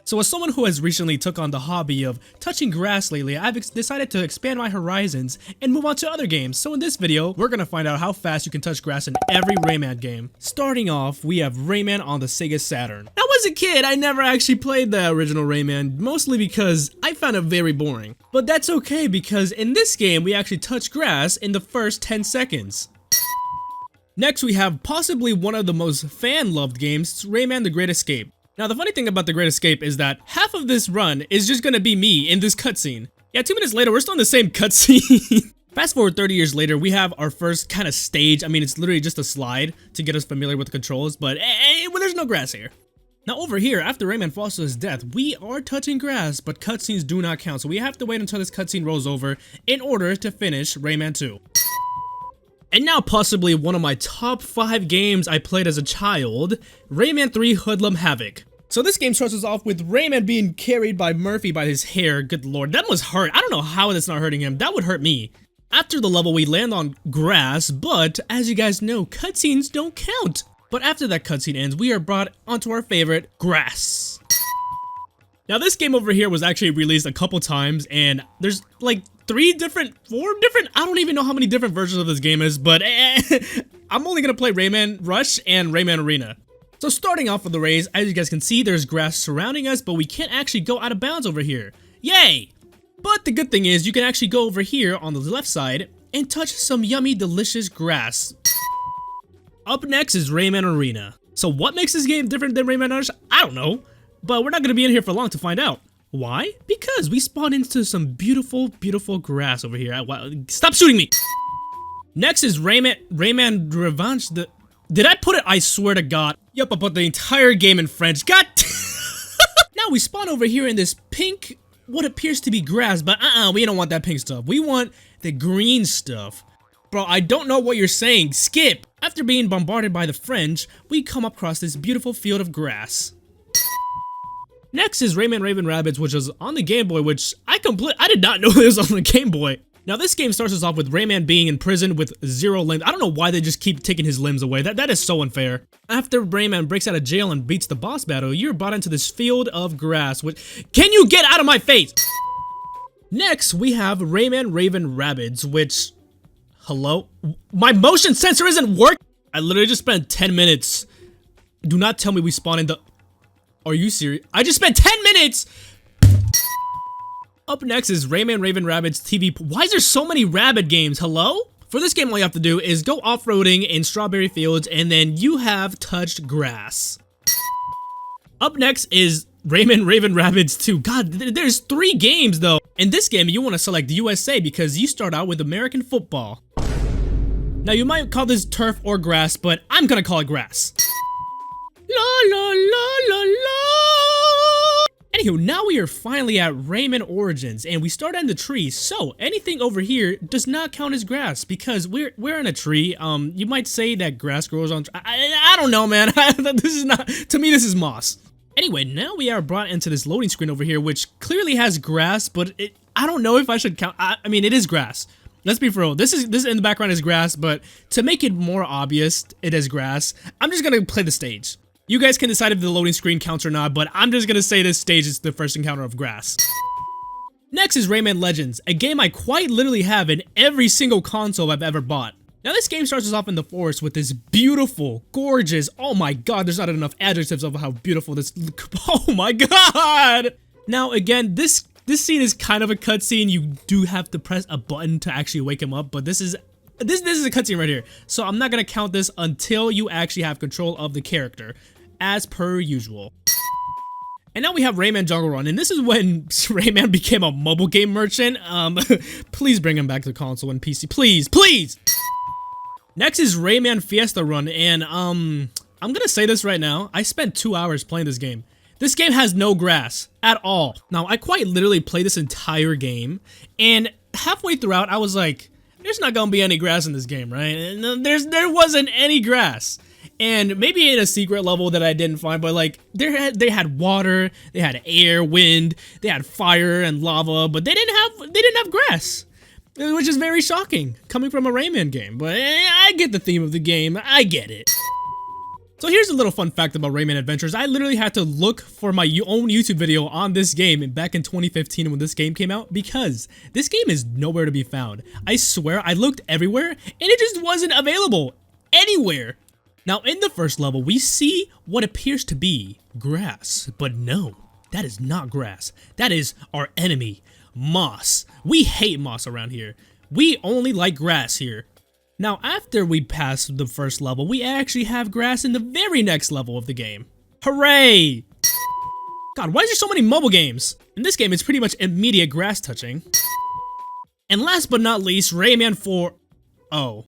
So as someone who has recently took on the hobby of touching grass lately, I've decided to expand my horizons and move on to other games. So in this video, we're gonna find out how fast you can touch grass in every Rayman game. Starting off, we have Rayman on the Sega Saturn. Now as a kid, I never actually played the original Rayman, mostly because I found it very boring. But that's okay, because in this game, we actually touch grass in the first 10 seconds. Next, we have possibly one of the most fan-loved games, Rayman The Great Escape. Now, the funny thing about The Great Escape is that half of this run is just gonna be me in this cutscene. Yeah, 2 minutes later, we're still in the same cutscene. Fast forward 30 years later, we have our first kind of stage. I mean, it's literally just a slide to get us familiar with the controls, but well, there's no grass here. Now, over here, after Rayman falls to his death, we are touching grass, but cutscenes do not count, so we have to wait until this cutscene rolls over in order to finish Rayman 2. And now possibly one of my top 5 games I played as a child, Rayman 3 Hoodlum Havoc. So this game starts us off with Rayman being carried by Murphy by his hair. Good lord, that must hurt. I don't know how that's not hurting him. That would hurt me. After the level, we land on grass, but as you guys know, cutscenes don't count. But after that cutscene ends, we are brought onto our favorite, grass. Now this game over here was actually released a couple times, and there's like 4 different, I don't even know how many different versions of this game is, but I'm only gonna play Rayman Rush and Rayman Arena. So starting off with the race, as you guys can see, there's grass surrounding us, but we can't actually go out of bounds over here. Yay! But the good thing is, you can actually go over here on the left side and touch some yummy, delicious grass. Up next is Rayman Arena. So what makes this game different than Rayman Rush? I don't know, but we're not gonna be in here for long to find out. Why? Because we spawn into some beautiful, beautiful grass over here. Stop shooting me! Next is Rayman Revenge. Did I put it? I swear to God. Yup, I put the entire game in French. God! Now we spawn over here in this pink, what appears to be grass, but we don't want that pink stuff. We want the green stuff. Bro, I don't know what you're saying. Skip! After being bombarded by the French, we come across this beautiful field of grass. Next is Rayman Ravens, which is on the Game Boy, which I did not know this was on the Game Boy. Now this game starts us off with Rayman being in prison with 0 limbs. I don't know why they just keep taking his limbs away. That is so unfair. After Rayman breaks out of jail and beats the boss battle, you're brought into this field of grass, which— can you get out of my face? Next, we have Rayman Ravens, which— hello? My motion sensor isn't working! I literally just spent 10 minutes. Do not tell me we spawn in the— are you serious? I just spent 10 minutes! Up next is Rayman Ravens TV. Why is there so many rabbit games? Hello? For this game, all you have to do is go off-roading in strawberry fields, and then you have touched grass. Up next is Rayman Ravens 2. God, there's 3 games though. In this game, you want to select USA because you start out with American football. Now you might call this turf or grass, but I'm gonna call it grass. La la la la la. Anywho, now we are finally at Rayman Origins, and we start in the tree. So anything over here does not count as grass because we're in a tree. You might say that grass grows on— I don't know, man. This is not— to me, this is moss. Anyway, now we are brought into this loading screen over here, which clearly has grass, but I don't know if I should count— I mean, it is grass. Let's be for real. This in the background is grass, but to make it more obvious it is grass, I'm just gonna play the stage. You guys can decide if the loading screen counts or not, but I'm just gonna say this stage is the first encounter of grass. Next is Rayman Legends, a game I quite literally have in every single console I've ever bought. Now this game starts us off in the forest with this beautiful, gorgeous— oh my god, there's not enough adjectives of how beautiful this— oh my god! Now again, this scene is kind of a cutscene. You do have to press a button to actually wake him up, but this is a cutscene right here. So I'm not gonna count this until you actually have control of the character, as per usual. And now we have Rayman Jungle Run, and this is when Rayman became a mobile game merchant. Please bring him back to console and PC, please, please! Next is Rayman Fiesta Run, and I'm gonna say this right now, I spent 2 hours playing this game. This game has no grass at all. Now, I quite literally played this entire game, and halfway throughout, I was like, there's not gonna be any grass in this game, right? And there wasn't any grass. And maybe in a secret level that I didn't find, but like, they had water, they had air, wind, they had fire and lava, but they didn't have grass. Which is very shocking, coming from a Rayman game, but I get the theme of the game, I get it. So here's a little fun fact about Rayman Adventures. I literally had to look for my own YouTube video on this game back in 2015 when this game came out because this game is nowhere to be found. I swear I looked everywhere and it just wasn't available anywhere. Now in the first level we see what appears to be grass, but no, that is not grass. That is our enemy, moss. We hate moss around here. We only like grass here. Now, after we pass the first level, we actually have grass in the very next level of the game. Hooray! God, why is there so many mobile games? In this game, it's pretty much immediate grass touching. And last but not least, Rayman 4... Oh.